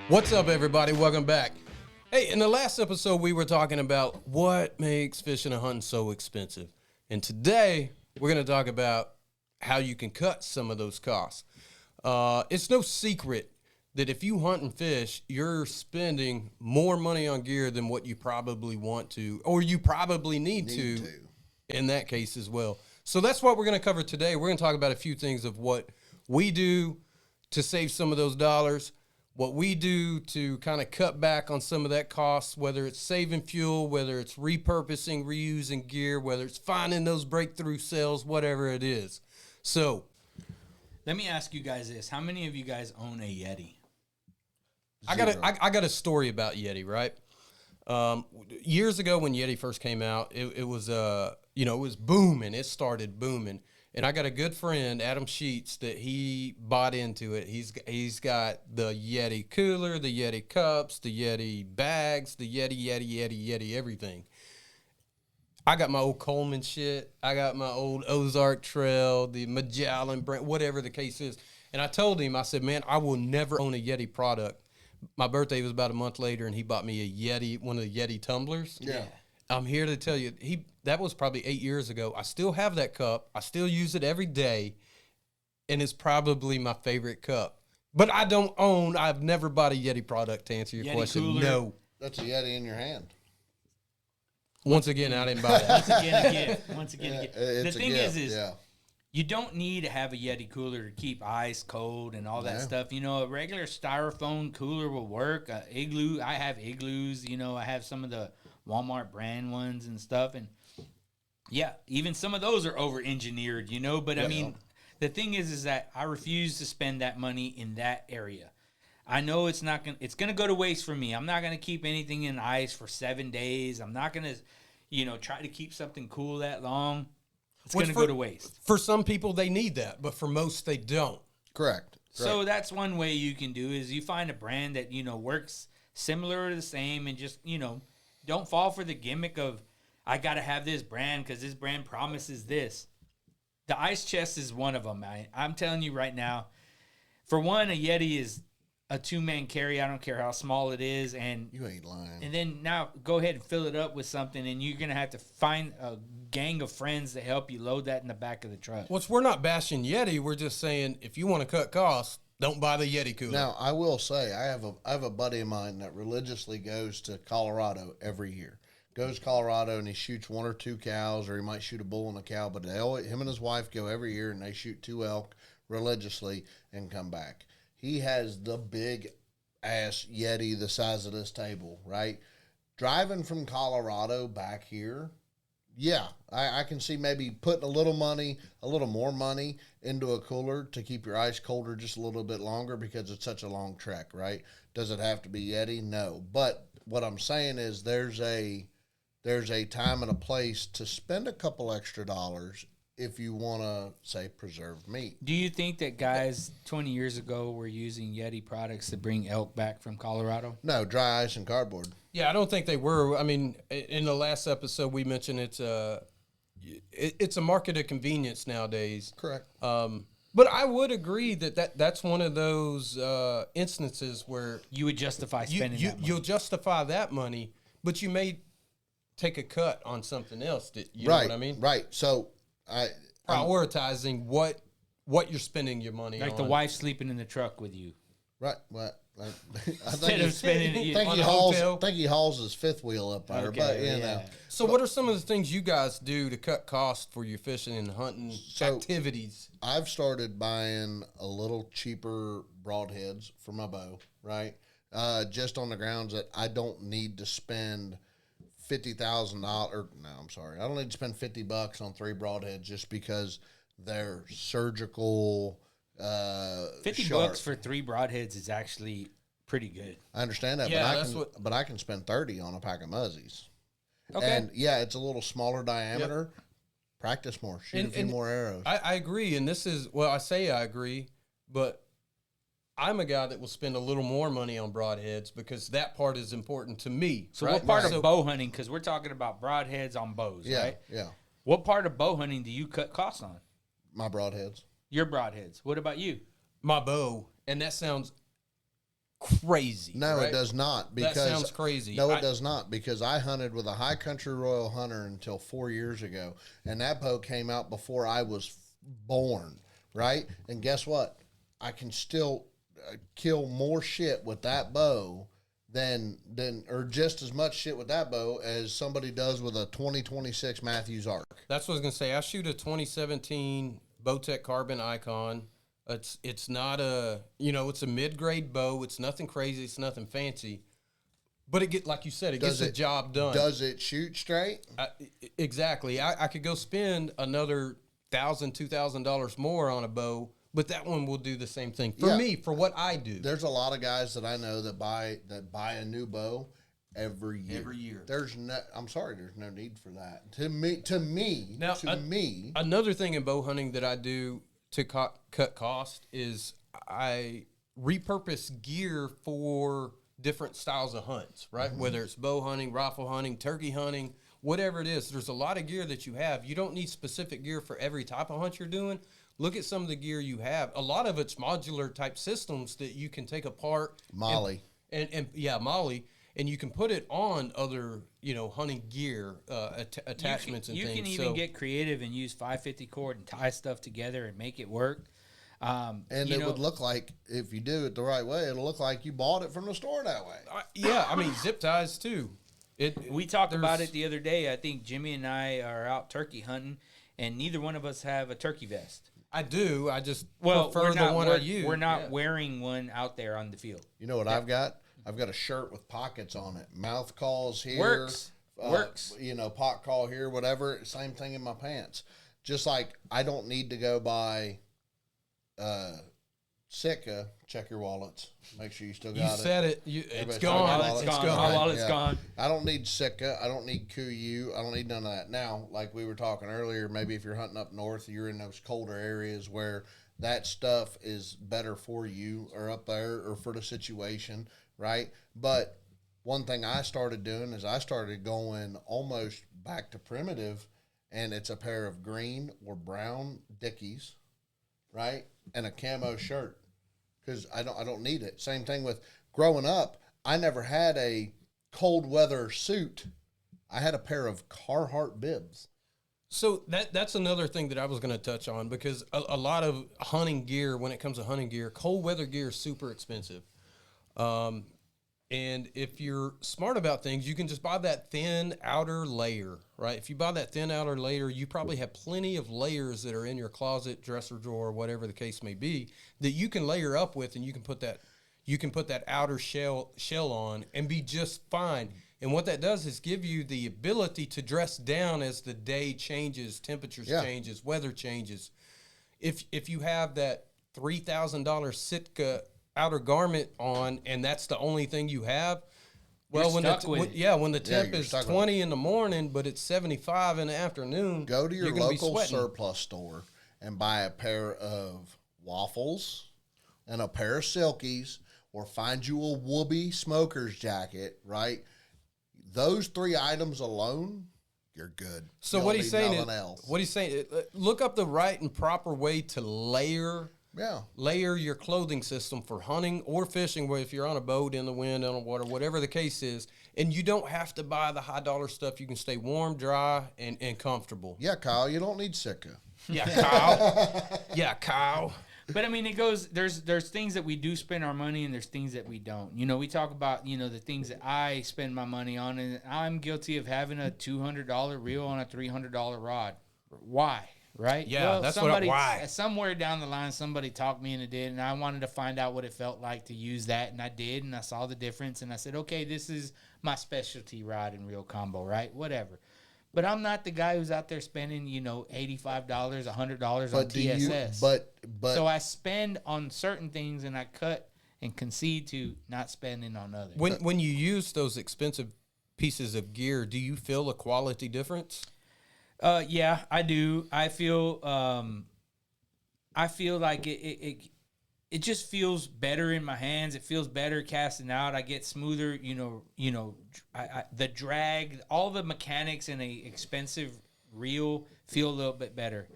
What's up, everybody? Welcome back. Hey, in the last episode, we were talking about what makes fishing and hunting so expensive. And today, we're going to talk about how you can cut some of those costs. It's no secret that if you hunt and fish, you're spending more money on gear than what you probably want to, or you probably need to in that case as well. So that's what we're going to cover today. We're going to talk about a few things of what we do to save some of those dollars, what we do to kind of cut back on some of that cost, whether it's saving fuel, whether it's repurposing, reusing gear, whether it's finding those breakthrough sales, whatever it is. So let me ask you guys this. How many of you guys own a Yeti? I got a story about Yeti, right? Years ago when Yeti first came out, it was it was booming. It started booming. And I got a good friend, Adam Sheets, that he bought into it. He's got the Yeti cooler, the Yeti cups, the Yeti bags, the Yeti, everything. I got my old Coleman shit. I got my old Ozark Trail, the Magellan brand, whatever the case is. And I told him, I said, man, I will never own a Yeti product. My birthday was about a month later, and he bought me a Yeti, one of the Yeti tumblers. Yeah. I'm here to tell you, that was probably 8 years ago. I still have that cup. I still use it every day, and it's probably my favorite cup. But I've never bought a Yeti product, to answer your Yeti question. cooler. No. That's a Yeti in your hand. Once again, I didn't buy that. Once again, a gift. It's The a thing gift, is yeah. you don't need to have a Yeti cooler to keep ice cold and all that Yeah. stuff. You know, a regular styrofoam cooler will work. Igloo, I have igloos. You know, I have some of the Walmart brand ones and stuff. And yeah, even some of those are over-engineered, you know. But I mean, the thing is that I refuse to spend that money in that area. I know it's gonna go to waste for me. I'm not gonna keep anything in ice for 7 days. I'm not gonna, try to keep something cool that long. It's going to go to waste. For some people, they need that, but for most, they don't. Correct. So that's one way you can do is you find a brand that, works similar or the same and just, don't fall for the gimmick of, I got to have this brand because this brand promises this. The ice chest is one of them. I'm telling you right now, for one, a Yeti is a two-man carry. I don't care how small it is. And You ain't lying. And then now go ahead and fill it up with something, and you're going to have to find a gang of friends to help you load that in the back of the truck. Well, we're not bashing Yeti. We're just saying if you want to cut costs, don't buy the Yeti cooler. Now, I will say, I have a buddy of mine that religiously goes to Colorado every year. Goes to Colorado, and he shoots 1 or 2 cows, or he might shoot a bull and a cow, but him and his wife go every year, and they shoot 2 elk religiously and come back. He has the big-ass Yeti the size of this table, right? Driving from Colorado back here, yeah, I can see maybe putting a little more money into a cooler to keep your ice colder just a little bit longer because it's such a long trek, right? Does it have to be Yeti? No. But what I'm saying is there's a time and a place to spend a couple extra dollars if you want to, say, preserve meat. Do you think that guys 20 years ago were using Yeti products to bring elk back from Colorado? No, dry ice and cardboard. Yeah, I don't think they were. I mean, in the last episode, we mentioned it's a market of convenience nowadays. Correct. But I would agree that's one of those instances where You would justify spending that money. you'll justify that money, but you may take a cut on something else. You know what I mean? Right. So Prioritizing what you're spending your money on. Like the wife sleeping in the truck with you. right. Well, I Instead of spending it think on he a hauls. hotel. Think he hauls his fifth wheel up there, Okay, but yeah. So what are some of the things you guys do to cut costs for your fishing and hunting activities? I've started buying a little cheaper broadheads for my bow, right? Just on the grounds that I don't need to spend $50,000. No, I'm sorry, I don't need to spend $50 on 3 broadheads just because they're surgical. $50 for 3 broadheads is actually pretty good. I understand that, Yeah, but I can spend $30 on a pack of muzzies. Okay. And yeah, it's a little smaller diameter. Yep. Practice more, shoot a few more arrows. I agree, and this is I say I agree, but I'm a guy that will spend a little more money on broadheads because that part is important to me. So right? what part of bow hunting, because we're talking about broadheads on bows, right? Yeah. What part of bow hunting do you cut costs on? My broadheads. Your broadheads. What about you? My bow, and that sounds crazy. No, right? it does not. Because That sounds crazy. No, it does not. Because I hunted with a High Country Royal Hunter until 4 years ago, and that bow came out before I was born. Right, and guess what? I can still kill more shit with that bow than or just as much shit with that bow as somebody does with a 2026 Matthews Arc. That's what I was gonna say. I shoot a 2017 Bowtech Carbon Icon. It's not a it's a mid grade bow. It's nothing crazy. It's nothing fancy. But it like you said, it gets the job done. Does it shoot straight? Exactly. I could go spend another $1,000-$2,000 more on a bow, but that one will do the same thing for me, for what I do. There's a lot of guys that I know that buy a new bow every year. Every year. I'm sorry, there's no need for that. To me. Another thing in bow hunting that I do to cut cost is I repurpose gear for different styles of hunts, right? Mm-hmm. Whether it's bow hunting, rifle hunting, turkey hunting, whatever it is, there's a lot of gear that you have. You don't need specific gear for every type of hunt you're doing. Look at some of the gear you have. A lot of it's modular type systems that you can take apart. Molly. Molly. And you can put it on other, hunting gear, attachments and things. You can even get creative and use 550 cord and tie stuff together and make it work. And it would look like, if you do it the right way, it'll look like you bought it from the store that way. Zip ties too. We talked about it the other day. I think Jimmy and I are out turkey hunting, and neither one of us have a turkey vest. I do. I just prefer the one I use. We're not wearing one out there on the field. You know what I've got? I've got a shirt with pockets on it. Mouth calls here. Works. Pot call here, whatever. Same thing in my pants. Just like I don't need to go buy Sitka. Check your wallets. Make sure you still got it. You said it. It's gone. It's gone. My wallet's gone. I don't need Sitka. I don't need Kuiu. I don't need none of that. Now, like we were talking earlier, maybe if you're hunting up north, you're in those colder areas where that stuff is better for you, or up there, or for the situation, right? But one thing I started doing is I started going almost back to primitive, and it's a pair of green or brown Dickies, right? And a camo shirt, because I don't need it. Same thing with growing up. I never had a cold weather suit. I had a pair of Carhartt bibs. So that's another thing that I was going to touch on, because a lot of hunting gear, when it comes to hunting gear, cold weather gear is super expensive. And if you're smart about things, you can just buy that thin outer layer, right? If you buy that thin outer layer, you probably have plenty of layers that are in your closet, dresser drawer, whatever the case may be, that you can layer up with, and you can put that outer shell on and be just fine. And what that does is give you the ability to dress down as the day changes, temperatures changes, weather changes. If you have that $3,000 Sitka outer garment on, and that's the only thing you have, well, when the temp is 20 in the morning, but it's 75 in the afternoon, go to your local surplus store and buy a pair of waffles and a pair of silkies, or find you a Whoopee smoker's jacket, right? Those three items alone, you're good. So what he's saying, look up the right and proper way to layer your clothing system for hunting or fishing, where if you're on a boat, in the wind, on the water, whatever the case is. And you don't have to buy the high dollar stuff. You can stay warm, dry, and comfortable. Yeah, Kyle, you don't need Sitka. Yeah, Kyle. Yeah, Kyle. But I mean, it goes, there's things that we do spend our money, and there's things that we don't. We talk about, the things that I spend my money on, and I'm guilty of having a $200 reel on a $300 rod. Why? Right? Yeah, well, why? Somewhere down the line, somebody talked me into it, and I wanted to find out what it felt like to use that, and I did, and I saw the difference, and I said, okay, this is my specialty rod and reel combo, right? Whatever. But I'm not the guy who's out there spending, $85, $100 on TSS. But so I spend on certain things, and I cut and concede to not spending on others. When you use those expensive pieces of gear, do you feel a quality difference? Yeah, I do. I feel like it just feels better in my hands. It feels better casting out. I get smoother, the drag, all the mechanics in a expensive reel feel a little bit better.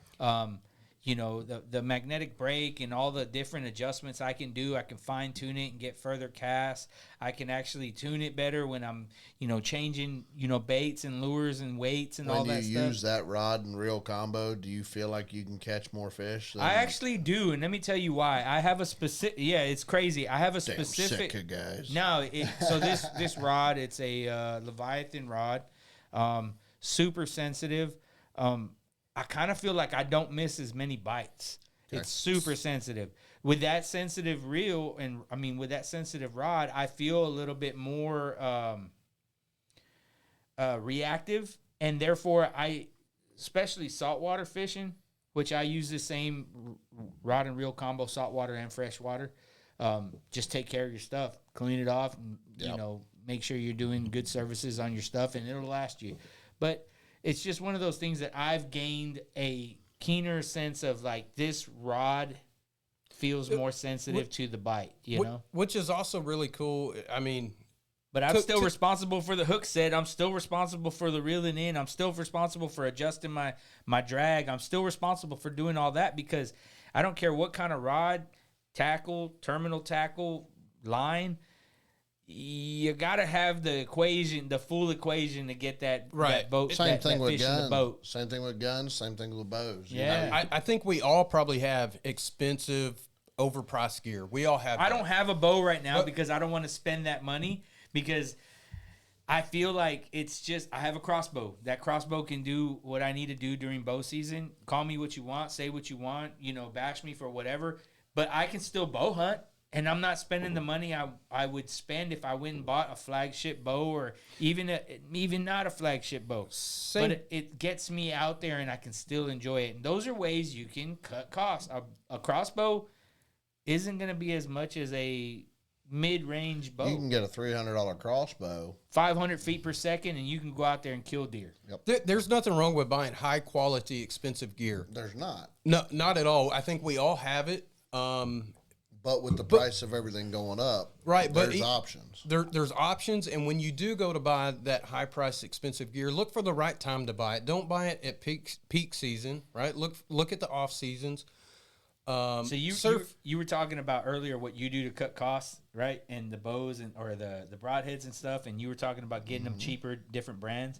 the magnetic brake and all the different adjustments I can do. I can fine tune it and get further casts. I can actually tune it better when I'm, changing, baits and lures and weights and all that stuff. When you use that rod and reel combo, do you feel like you can catch more fish? I actually do, and let me tell you why. I have a specific. Yeah, it's crazy. I have a specific. Sick of guys. No, so this rod, it's a Leviathan rod, super sensitive. I kind of feel like I don't miss as many bites. Okay. It's super sensitive. With that sensitive reel, with that sensitive rod, I feel a little bit more reactive, and therefore especially saltwater fishing, which I use the same rod and reel combo, saltwater and freshwater. Just take care of your stuff, clean it off, and, make sure you're doing good services on your stuff, and it'll last you. But it's just one of those things that I've gained a keener sense of, like, this rod feels more sensitive to the bite, Which is also really cool. But I'm still responsible for the hook set. I'm still responsible for the reeling in. I'm still responsible for adjusting my drag. I'm still responsible for doing all that, because I don't care what kind of rod, tackle, terminal tackle, line. You got to have the equation, the full equation, to get that, that boat. Same thing with guns. Boat. Same thing with guns. Same thing with bows. Yeah, I think we all probably have expensive, overpriced gear. We all have. I don't have a bow right now because I don't want to spend that money, because I feel like it's just, I have a crossbow. That crossbow can do what I need to do during bow season. Call me what you want, say what you want, bash me for whatever, but I can still bow hunt. And I'm not spending the money I would spend if I went and bought a flagship bow, or even not a flagship bow. But it gets me out there, and I can still enjoy it. And those are ways you can cut costs. A crossbow isn't going to be as much as a mid-range bow. You can get a $300 crossbow. 500 feet per second, and you can go out there and kill deer. Yep. There's nothing wrong with buying high-quality, expensive gear. There's not. No, not at all. I think we all have it. But with the price of everything going up, there's options. There's options, and when you do go to buy that high-priced, expensive gear, look for the right time to buy it. Don't buy it at peak season, right? Look at the off seasons. So you were talking about earlier what you do to cut costs, right? And the bows or the broadheads and stuff, and you were talking about getting them cheaper, different brands.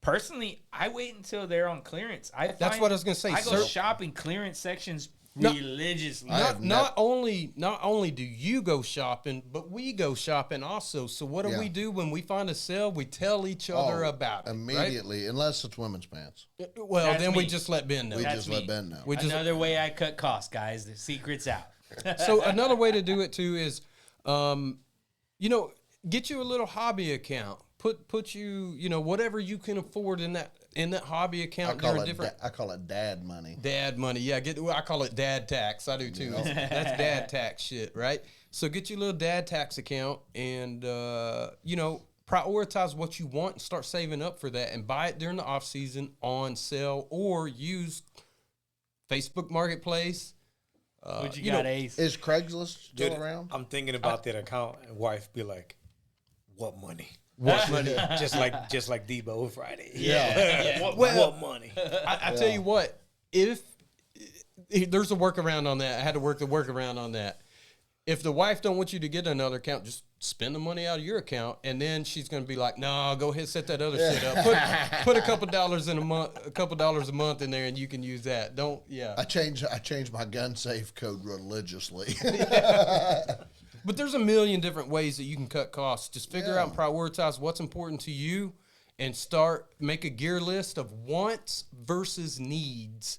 Personally, I wait until they're on clearance. That's what I was going to say. I go shop in clearance sections religiously. Not only do you go shopping, but we go shopping also. So what do we do when we find a sale? We tell each other about it immediately, right? Unless it's women's pants. Well, that's then me. We just let Ben know. Let Ben know. Another way I cut costs, guys. The secret's out. So another way to do it too is, get you a little hobby account. Put you whatever you can afford in that hobby account. I call it dad money. Dad money, yeah. I call it dad tax. I do too. That's dad tax shit, right? So get your little dad tax account, and prioritize what you want and start saving up for that, and buy it during the off season on sale, or use Facebook Marketplace. What you got, Ace? Is Craigslist still around? I'm thinking about that account, and wife be like, "What money? What money?" just like Debo Friday. Yeah. What money? I tell you what, if there's a workaround on that, I had to work the workaround on that. If the wife don't want you to get another account, just spend the money out of your account, and then she's going to be like, "No, go ahead, set that other shit up. Put a couple dollars a month in there, and you can use that." I change my gun safe code religiously. But there's a million different ways that you can cut costs. Just figure out and prioritize what's important to you, and make a gear list of wants versus needs.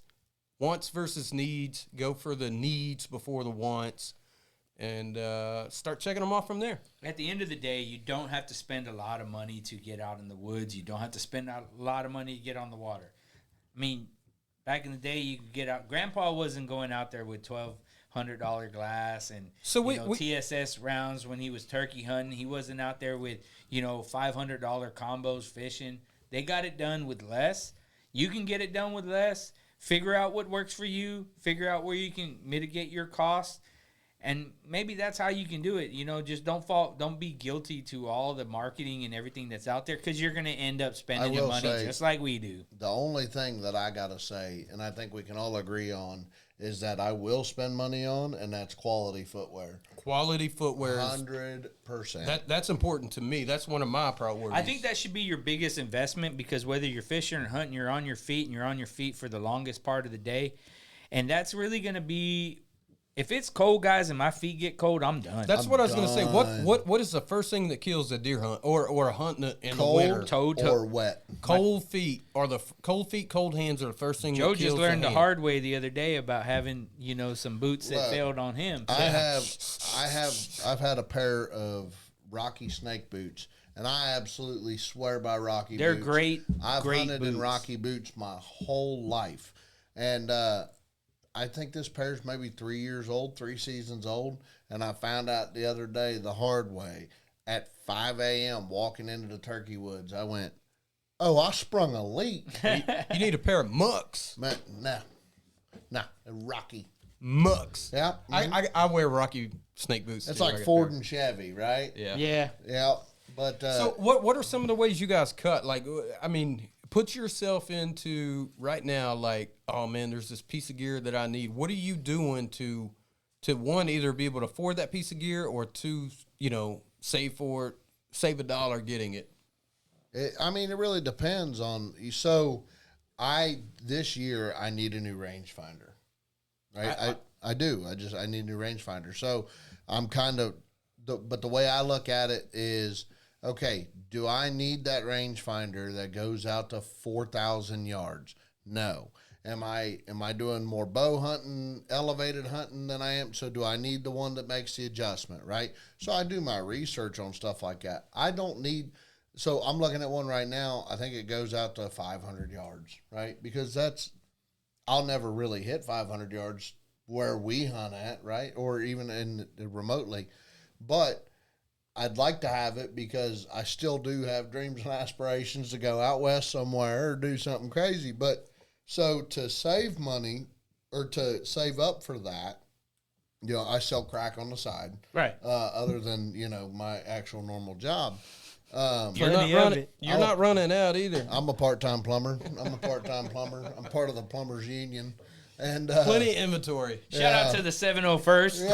Wants versus needs. Go for the needs before the wants, and start checking them off from there. At the end of the day, you don't have to spend a lot of money to get out in the woods. You don't have to spend a lot of money to get on the water. I mean, back in the day, you could get out. Grandpa wasn't going out there with $1,200 glass and TSS rounds when he was turkey hunting. He wasn't out there with $500 combos fishing. They got it done with less. You can get it done with less. Figure out what works for you. Figure out where you can mitigate your costs. And maybe that's how you can do it. Just don't be guilty to all the marketing and everything that's out there, because you're going to end up spending your money just like we do. The only thing that I got to say, and I think we can all agree on, is that I will spend money on, and that's quality footwear. Quality footwear. 100%. That's important to me. That's one of my priorities. I think that should be your biggest investment, because whether you're fishing or hunting, you're on your feet, and you're on your feet for the longest part of the day. And that's really going to be, if it's cold, guys, and my feet get cold, I'm done. That's what I was going to say. What is the first thing that kills a deer hunt or a hunt in the winter? Or wet. Cold feet are cold hands are the first thing. Joe that kills just learned the the hard way the other day about having, some boots that failed on him. I've had a pair of Rocky snake boots, and I absolutely swear by Rocky They're boots. great. I've great hunted boots. in Rocky boots my whole life, and I think this pair's maybe 3 years old, 3 seasons old, and I found out the other day the hard way at 5 a.m. walking into the turkey woods. I went, oh, I sprung a leak. You need a pair of mucks. Man, nah, Rocky. Mucks. Yeah. I wear Rocky snake boots. It's too. like Ford and Chevy, right? Yeah. Yeah. Yeah. But So what are some of the ways you guys cut? Like, I mean, put yourself into right now, like, oh man, there's this piece of gear that I need. What are you doing to one, either be able to afford that piece of gear, or two, save for it, save $1 getting it? it really depends on you. So this year I need a new rangefinder. Right? I do. I need a new rangefinder. So I'm kind of but the way I look at it is, okay, do I need that rangefinder that goes out to 4,000 yards? No. Am I doing more bow hunting, elevated hunting than I am? So do I need the one that makes the adjustment, right? So I do my research on stuff like that. I don't need, so I'm looking at one right now. I think it goes out to 500 yards, right? Because I'll never really hit 500 yards where we hunt at, right? Or even remotely. But I'd like to have it because I still do have dreams and aspirations to go out west somewhere or do something crazy. But so to save money or to save up for that, I sell crack on the side. Right. Other than, my actual normal job. You're not running out either. I'm a part-time plumber. I'm I'm part of the plumbers union. And Plenty of inventory. Shout out to the 701st.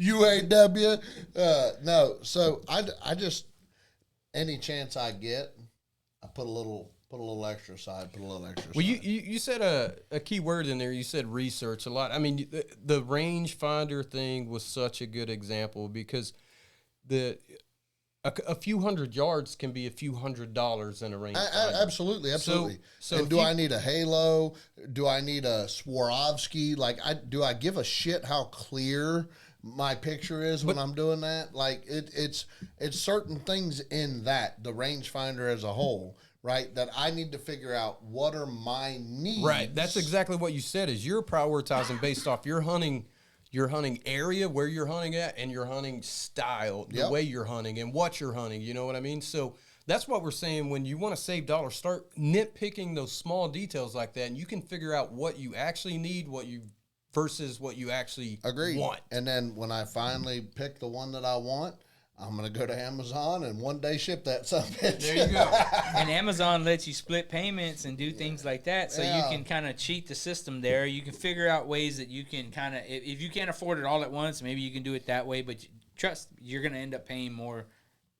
UAW. No, so I just, any chance I get, I put a little extra aside. Well, you said a key word in there. You said research a lot. I mean, the rangefinder thing was such a good example, because a few hundred yards can be a few $100s in a rangefinder. Absolutely. So do I need a halo? Do I need a Swarovski? Like, do I give a shit how clear my picture is when I'm doing that? Like, it's certain things in that, the rangefinder as a whole, right, that I need to figure out what are my needs. Right. That's exactly what you said, is you're prioritizing based off your hunting area, where you're hunting at, and your hunting style, the way you're hunting and what you're hunting. You know what I mean? So that's what we're saying. When you want to save dollars, start nitpicking those small details like that, and you can figure out what you actually need, versus what you actually want. And then when I finally pick the one that I want, I'm going to go to Amazon and one day ship that something. There you go. And Amazon lets you split payments and do things like that, so you can kind of cheat the system there. You can figure out ways that you can kind of, if you can't afford it all at once, maybe you can do it that way, but trust, you're going to end up paying more,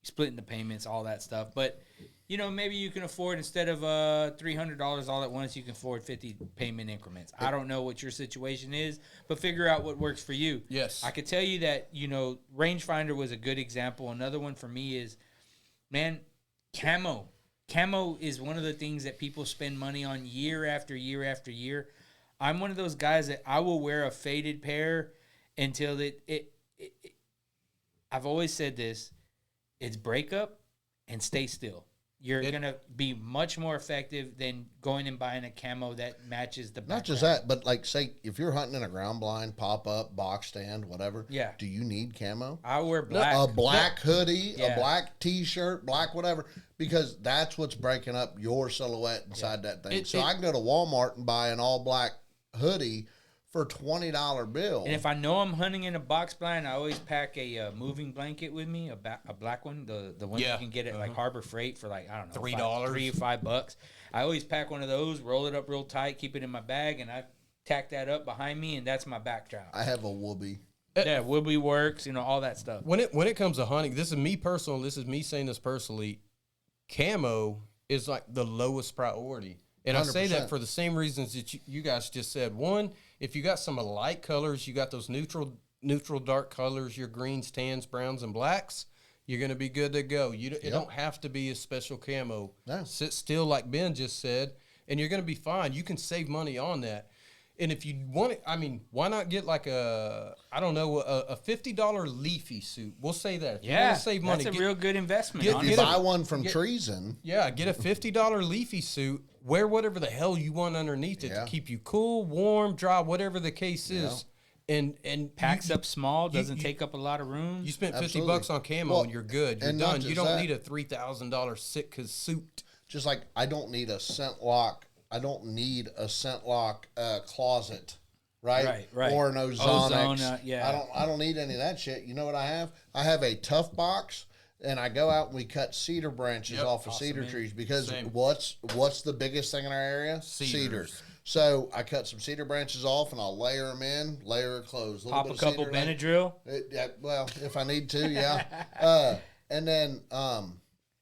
splitting the payments, all that stuff. But, maybe you can afford, instead of $300 all at once, you can afford 50 payment increments. I don't know what your situation is, but figure out what works for you. Yes. I could tell you that, rangefinder was a good example. Another one for me is, man, camo. Camo is one of the things that people spend money on year after year after year. I'm one of those guys that I will wear a faded pair until I've always said this, it's break up and stay still. You're going to be much more effective than going and buying a camo that matches the background. Not just that, but like, say, if you're hunting in a ground blind, pop-up, box stand, whatever, do you need camo? I wear black. A black hoodie, a black T-shirt, black whatever, because that's what's breaking up your silhouette inside that thing. I can go to Walmart and buy an all-black hoodie for $20 bill. And if I know I'm hunting in a box blind, I always pack a moving blanket with me, a black one, the one you can get at like Harbor Freight for like, I don't know, $3, $3 or $5. I always pack one of those, roll it up real tight, keep it in my bag, and tack that up behind me, and that's my backdrop. I have a whoopee. Yeah, Woodley works, all that stuff. When it comes to hunting, this is me personal. This is me saying this personally. Camo is like the lowest priority, and I say that 100%. for the same reasons that you guys just said. One, if you got some of the light colors, you got those neutral dark colors, your greens, tans, browns, and blacks, you're going to be good to go. It don't have to be a special camo. No. Sit still, like Ben just said, and you're going to be fine. You can save money on that. And if you want it, I mean, why not get like a $50 leafy suit? We'll say that. If you want to save money, that's a real good investment. If you Get a- buy one from Treason, get a $50 leafy suit. Wear whatever the hell you want underneath it to keep you cool, warm, dry, whatever the case is. And Packs up small, doesn't take up a lot of room. You spent Absolutely. $50 on camo Well, and you're good. You're and not done. You just don't that. need a $3,000 Sitka suit. just like I don't need a scent lock. I don't need a scent lock closet, right? Right. Or an ozonics. Ozone, yeah. I don't need any of that shit. You know what I have? I have a tough box, and I go out and we cut cedar branches off of cedar trees because Same. what's the biggest thing in our area? Cedars. So I cut some cedar branches off and I'll layer them in, layer it closed. Pop a couple Benadryl. Well, if I need to, yeah. And then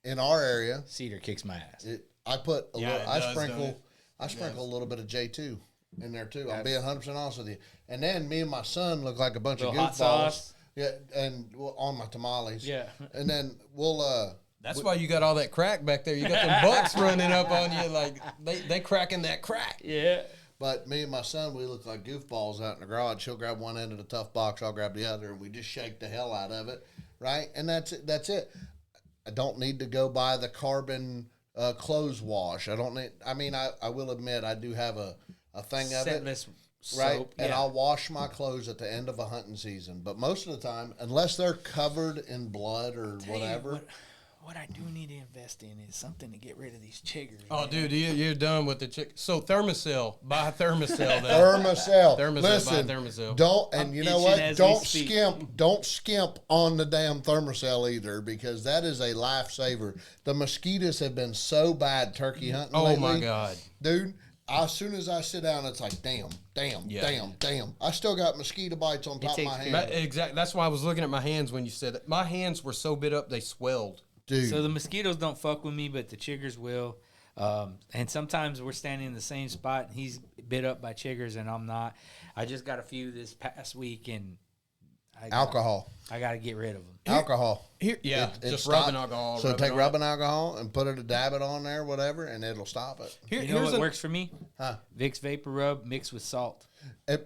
in our area, Cedar kicks my ass. I put a Yeah, little. it I does, sprinkle. don't it? I sprinkle a little bit of J2 in there too. I'll be 100% honest with you. And then me and my son look like a bunch of Little hot goofballs. sauce. Yeah, and on my tamales. Yeah. And then we'll. That's why you got all that crack back there. You got them bucks running up on you like they cracking that crack. Yeah. But me and my son, we look like goofballs out in the garage. He'll grab one end of the tough box, I'll grab the other, and we just shake the hell out of it, right? And that's it. That's it. I don't need to go buy the carbon clothes wash. I don't need. I mean, I will admit I do have a thing of it. Scentless Right, soap. and yeah. I'll wash my clothes at the end of a hunting season. But most of the time, unless they're covered in blood or Tell you whatever, what I do need to invest in is something to get rid of these chiggers. Oh, man. dude, you're done with the chick. So Thermacell, buy Thermacell. Though. Thermacell. Thermacell, Listen, buy Thermacell. don't, and you know itching what? as we speak. Don't skimp on the damn Thermacell either, because that is a lifesaver. The mosquitoes have been so bad turkey hunting Oh lately. my God, Dude, as soon as I sit down, it's like, damn. I still got mosquito bites on top of my takes hand. Exactly. That's why I was looking at my hands when you said it. My hands were so bit up they swelled. Dude, So the mosquitoes don't fuck with me, but the chiggers will. And sometimes we're standing in the same spot, and he's bit up by chiggers, and I'm not. I just got a few this past week, and alcohol. I got to get rid of them. Alcohol. Here, yeah, It just stop- rubbing alcohol. So take on rubbing alcohol and put it, dab it on there, whatever, and it'll stop it. Here, You know here's what a, works for me? Huh. Vicks Vapor Rub mixed with salt.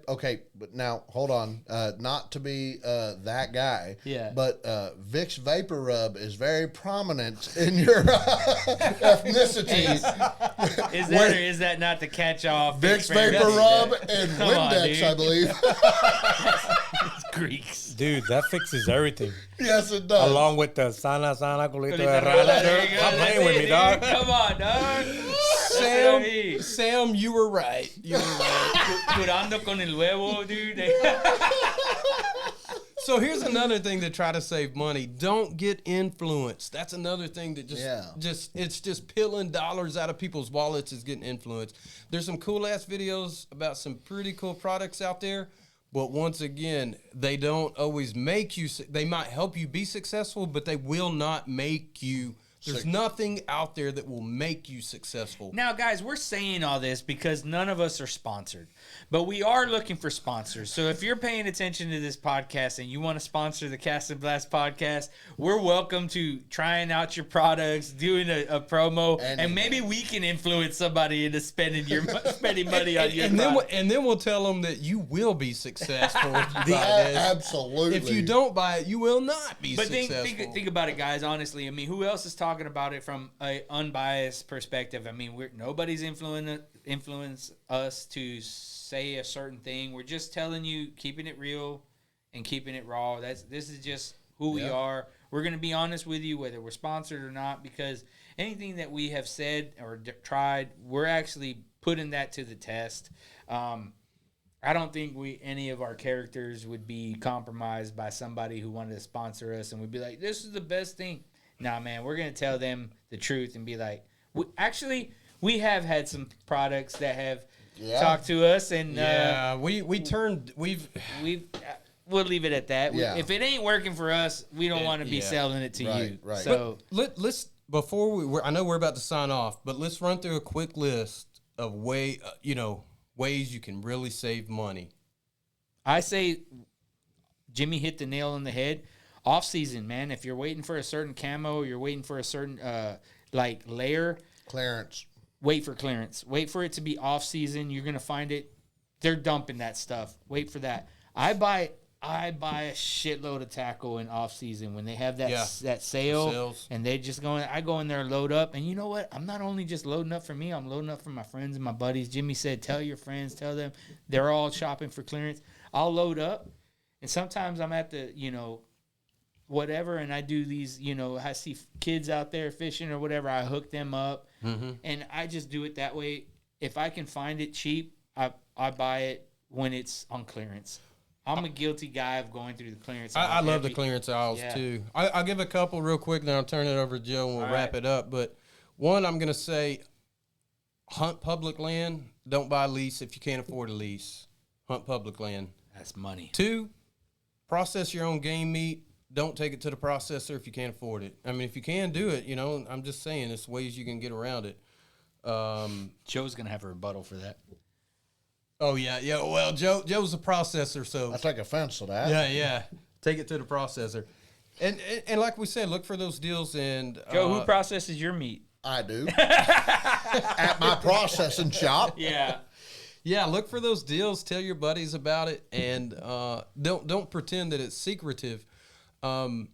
Okay, but now hold on. Not to be that guy. Yeah. But Vicks Vapor Rub is very prominent in your ethnicity. Is that or is that not the catch-all? Vicks Vapor Rub and Come on, Windex, dude. I believe. It's Greeks. Dude, that fixes everything. Yes, it does. Along with the sana, culito de There rala. you go. Stop That's playing with it, me, dude. dog. Come on, dog. That's what I mean. Sam, you were right. You were right. Curando con el huevo, dude. So here's another thing to try to save money. Don't get influenced. That's another thing that it's just peeling dollars out of people's wallets is getting influenced. There's some cool ass videos about some pretty cool products out there, but once again, they don't always make you. They might help you be successful, but they will not make you. There's nothing out there that will make you successful. Now, guys, we're saying all this because none of us are sponsored, but we are looking for sponsors. So if you're paying attention to this podcast and you want to sponsor the Cast and Blast podcast, we're welcome to trying out your products, doing a promo, and maybe we can influence somebody into spending money on your product. And then we'll tell them that you will be successful if you buy this. Absolutely. If you don't buy it, you will not be But successful. think about it, guys. Honestly, I mean, who else is talking about it from an unbiased perspective? I mean, nobody's influenced us to say a certain thing. We're just telling you, keeping it real and keeping it raw. This is just who we are. We're going to be honest with you, whether we're sponsored or not, because anything that we have said or tried, we're actually putting that to the test. I don't think any of our characters would be compromised by somebody who wanted to sponsor us and would be like, this is the best thing. Nah, man, we're going to tell them the truth and be like, we have had some products that have talk to us. And we'll leave it at that. Yeah. If it ain't working for us, we don't want to be selling it to you. Right. So let's before I know we're about to sign off, but let's run through a quick list of ways you can really save money. I say Jimmy hit the nail on the head. Off season, man. If you're waiting for a certain camo, you're waiting for a certain layer. Clearance. Wait for clearance. Wait for it to be off season. You're gonna find it. They're dumping that stuff. Wait for that. I buy a shitload of tackle in off season when they have that sale, and they just go in. I go in there and load up, and you know what? I'm not only just loading up for me. I'm loading up for my friends and my buddies. Jimmy said, "Tell your friends, tell them they're all shopping for clearance." I'll load up, and sometimes I'm at the whatever, and I do these. I see kids out there fishing or whatever. I hook them up, and I just do it that way. If I can find it cheap, I buy it when it's on clearance. I'm a guilty guy of going through the clearance aisle. I love the clearance aisles too. I'll give a couple real quick, then I'll turn it over to Joe and we'll wrap it up. But one, I'm going to say hunt public land. Don't buy a lease if you can't afford a lease. Hunt public land. That's money. 2, process your own game meat. Don't take it to the processor if you can't afford it. I mean, if you can do it, I'm just saying there's ways you can get around it. Joe's going to have a rebuttal for that. Oh, yeah. Well, Joe's a processor, so. I take offense to that. Yeah. Take it to the processor. And like we said, look for those deals. And Joe, who processes your meat? I do. At my processing shop. Yeah. Yeah, look for those deals. Tell your buddies about it, and don't pretend that it's secretive. And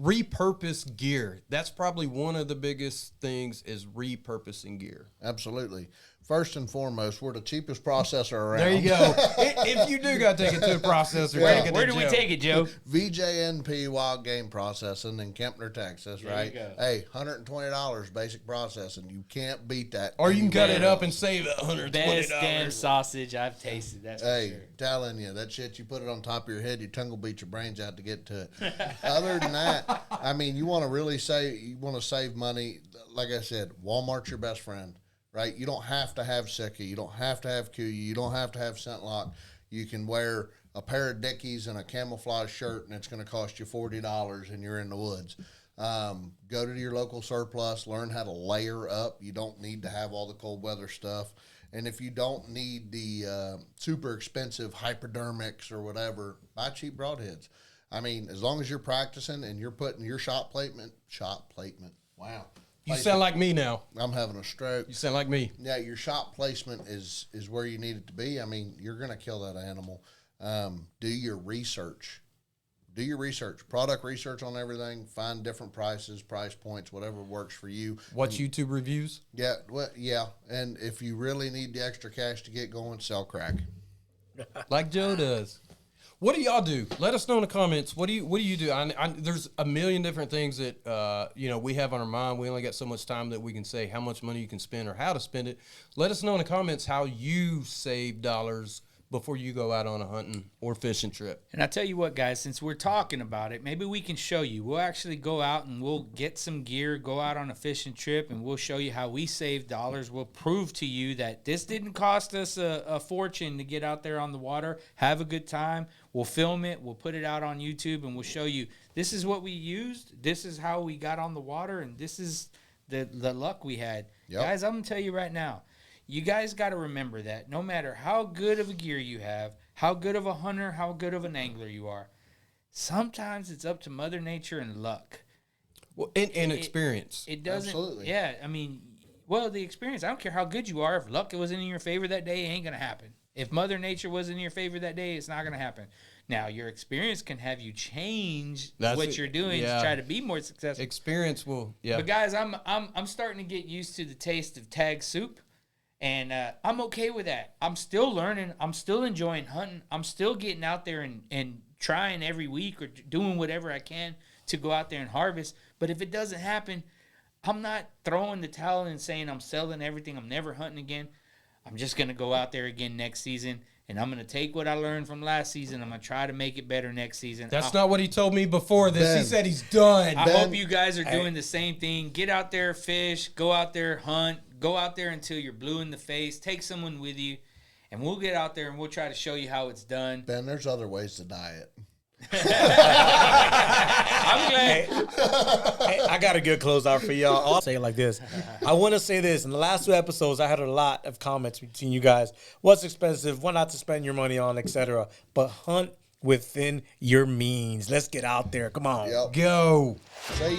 repurpose gear. That's probably one of the biggest things is repurposing gear. Absolutely. First and foremost, we're the cheapest processor around. There you go. If you do got to take it to the processor, take it where to do we Joe. take it, Joe? VJNP Wild Game Processing in Kempner, Texas, There right? you go. Hey, $120 basic processing. You can't beat that. Or you can cut it anywhere up and else. save $120. Best damn sausage I've tasted. That's for Hey, sure. telling you, that shit, you put it on top of your head, you tongue beat your brains out to get to it. Other than that, I mean, you want to save money. Like I said, Walmart's your best friend, right? You don't have to have Sika. You don't have to have Kuya. You don't have to have Scentlock. You can wear a pair of Dickies and a camouflage shirt, and it's going to cost you $40, and you're in the woods. Go to your local surplus, learn how to layer up. You don't need to have all the cold weather stuff. And if you don't need the super expensive hypodermics or whatever, buy cheap broadheads. I mean, as long as you're practicing and you're putting your shot placement, wow. You sound like me now. I'm having a stroke. You sound like me. Yeah, your shot placement is where you need it to be. I mean, you're going to kill that animal. Do your research. Product research on everything. Find different prices, price points, whatever works for you. Watch YouTube reviews. Yeah, yeah. And if you really need the extra cash to get going, sell crack. Like Joe does. What do y'all do? Let us know in the comments. What do you do? There's a million different things that we have on our mind. We only got so much time that we can say how much money you can spend or how to spend it. Let us know in the comments how you save dollars before you go out on a hunting or fishing trip. And I tell you what, guys, since we're talking about it, maybe we can show you. We'll actually go out and we'll get some gear, go out on a fishing trip, and we'll show you how we save dollars. We'll prove to you that this didn't cost us a fortune to get out there on the water, have a good time. We'll film it, we'll put it out on YouTube, and we'll show you this is what we used, this is how we got on the water, and this is the luck we had. Yep. Guys, I'm going to tell you right now, you guys got to remember that no matter how good of a gear you have, how good of a hunter, how good of an angler you are, sometimes it's up to Mother Nature and luck. Well, and experience. It doesn't. Absolutely. Yeah, I mean, the experience. I don't care how good you are. If luck wasn't in your favor that day, it ain't going to happen. If Mother Nature wasn't in your favor that day, it's not going to happen. Now, your experience can have you change what you're doing to try to be more successful. Experience will, yeah. But guys, I'm starting to get used to the taste of tag soup. And I'm okay with that. I'm still learning. I'm still enjoying hunting. I'm still getting out there and trying every week or doing whatever I can to go out there and harvest. But if it doesn't happen, I'm not throwing the towel and saying I'm selling everything. I'm never hunting again. I'm just going to go out there again next season, and I'm going to take what I learned from last season. I'm going to try to make it better next season. That's not what he told me before this. Ben. He said he's done. I hope you guys are doing the same thing. Get out there, fish, go out there, hunt, go out there until you're blue in the face. Take someone with you, and we'll get out there and we'll try to show you how it's done. Ben, there's other ways to diet. I'm glad. Hey, I got a good closeout for y'all. I'll say it like this. I want to say this. In the last 2 episodes, I had a lot of comments between you guys. What's expensive? What not to spend your money on, etc. But hunt within your means. Let's get out there. Come on. Yep. Go. Say